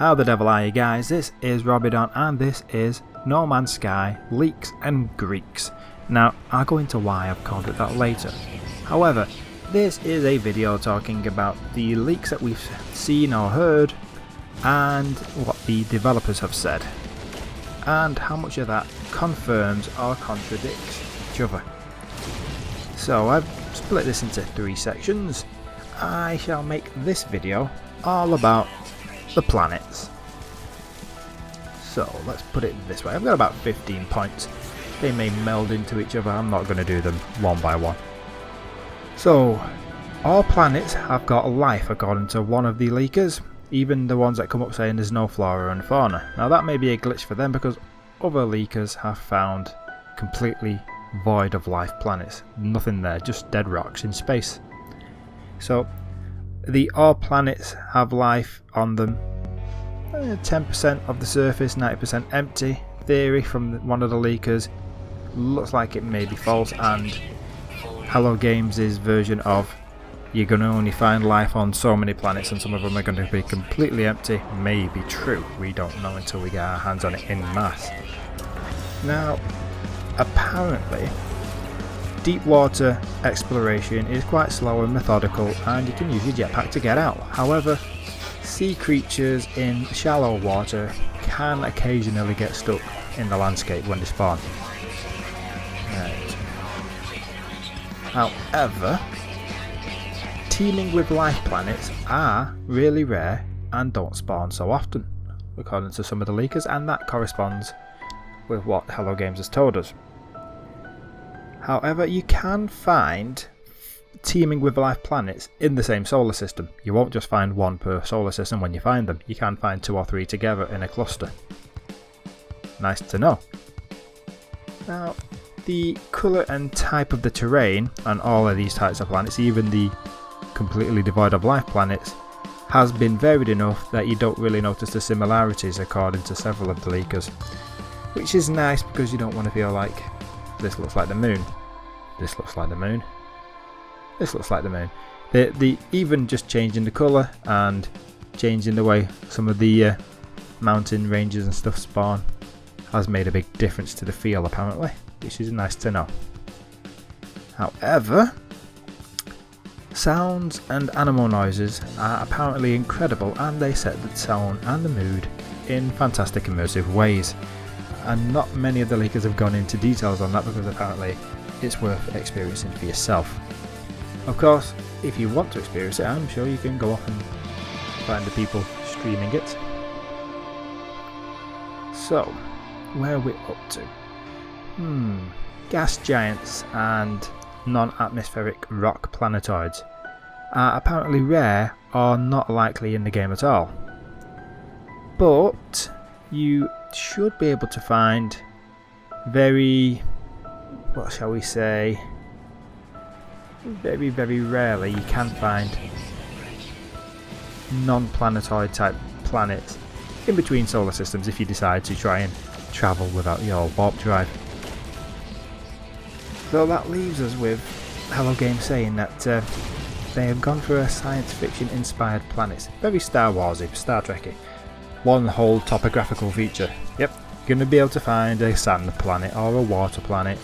How the devil are you guys? This is Robidon and this is No Man's Sky Leaks and Greeks. Now, I'll go into why I've called it that later. However, this is a video talking about the leaks that we've seen or heard and what the developers have said, and how much of that confirms or contradicts each other. So I've split this into 3 sections. I shall make this video all about the planets. So let's put it this way, I've got about 15 points. They may meld into each other, I'm not going to do them one by one. So, all planets have got life according to one of the leakers, even the ones that come up saying there's no flora and fauna. Now that may be a glitch for them because other leakers have found completely void of life planets. Nothing there, just dead rocks in space. So, all planets have life on them. 10% of the surface, 90% empty. Theory from one of the leakers. Looks like it may be false, and Hello Games' version of you're going to only find life on so many planets and some of them are going to be completely empty may be true. We don't know until we get our hands on it in mass. Now, apparently, deep water exploration is quite slow and methodical and you can use your jetpack to get out. However, sea creatures in shallow water can occasionally get stuck in the landscape when they spawn. Right. However, teeming with life planets are really rare and don't spawn so often, according to some of the leakers, and that corresponds with what Hello Games has told us. However, you can find teeming with life planets in the same solar system. You won't just find one per solar system when you find them. You can find 2 or 3 together in a cluster. Nice to know. Now, the colour and type of the terrain on all of these types of planets, even the completely devoid of life planets, has been varied enough that you don't really notice the similarities according to several of the leakers. Which is nice because you don't want to feel like this looks like the moon, this looks like the moon, this looks like the moon. The even just changing the colour and changing the way some of the mountain ranges and stuff spawn has made a big difference to the feel apparently, which is nice to know. However, sounds and animal noises are apparently incredible and they set the tone and the mood in fantastic immersive ways. And not many of the leakers have gone into details on that because apparently it's worth experiencing for yourself. Of course, if you want to experience it, I'm sure you can go off and find the people streaming it. So, where are we up to? Gas giants and non-atmospheric rock planetoids are apparently rare or not likely in the game at all. But you should be able to find very, what shall we say, very rarely you can find non-planetoid type planets in between solar systems if you decide to try and travel without your warp drive. So that leaves us with Hello Games saying that they have gone for a science fiction inspired planets, very Star Warsy, Star Trekky. One whole topographical feature. Yep, you're going to be able to find a sand planet or a water planet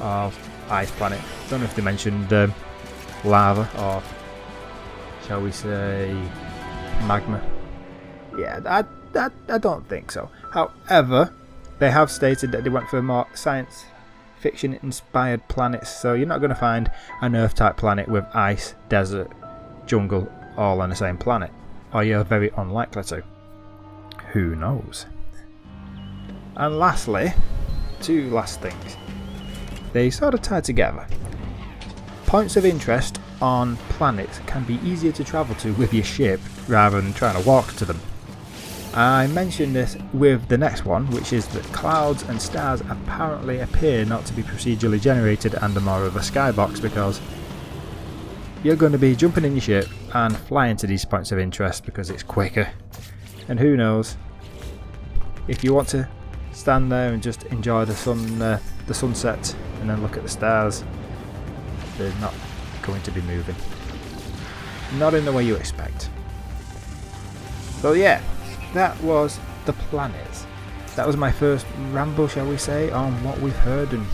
or ice planet. Don't know if they mentioned lava or shall we say magma. Yeah, I don't think so. However, they have stated that they went for more science fiction inspired planets, so you're not going to find an Earth type planet with ice, desert, jungle all on the same planet, or you're very unlikely to. Who knows? And lastly, 2 last things. They sort of tie together. Points of interest on planets can be easier to travel to with your ship rather than trying to walk to them. I mentioned this with the next one, which is that clouds and stars apparently appear not to be procedurally generated and are more of a skybox because you're going to be jumping in your ship and flying to these points of interest because it's quicker. And who knows, if you want to stand there and just enjoy the sunset and then look at the stars, they're not going to be moving. Not in the way you expect. So yeah, that was the planets. That was my first ramble, shall we say, on what we've heard and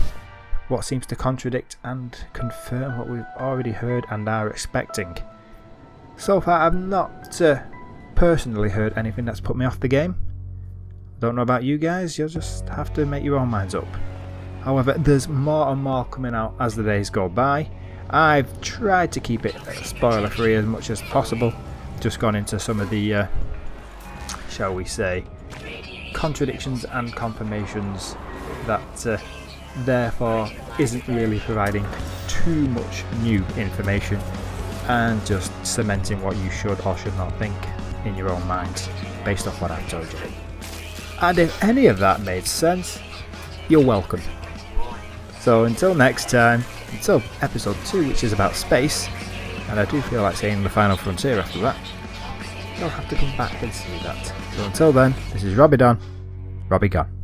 what seems to contradict and confirm what we've already heard and are expecting. So far I've not personally heard anything that's put me off the game. Don't know about you guys, you'll just have to make your own minds up. However, there's more and more coming out as the days go by. I've tried to keep it spoiler free as much as possible, just gone into some of the shall we say contradictions and confirmations that therefore isn't really providing too much new information and just cementing what you should or should not think in your own minds based off what I've told you. And if any of that made sense, you're welcome. So until next time, until episode 2, which is about space, and I do feel like saying the final frontier after that, you'll have to come back and see that. So until then, this is Robbie Don, Robbie gone.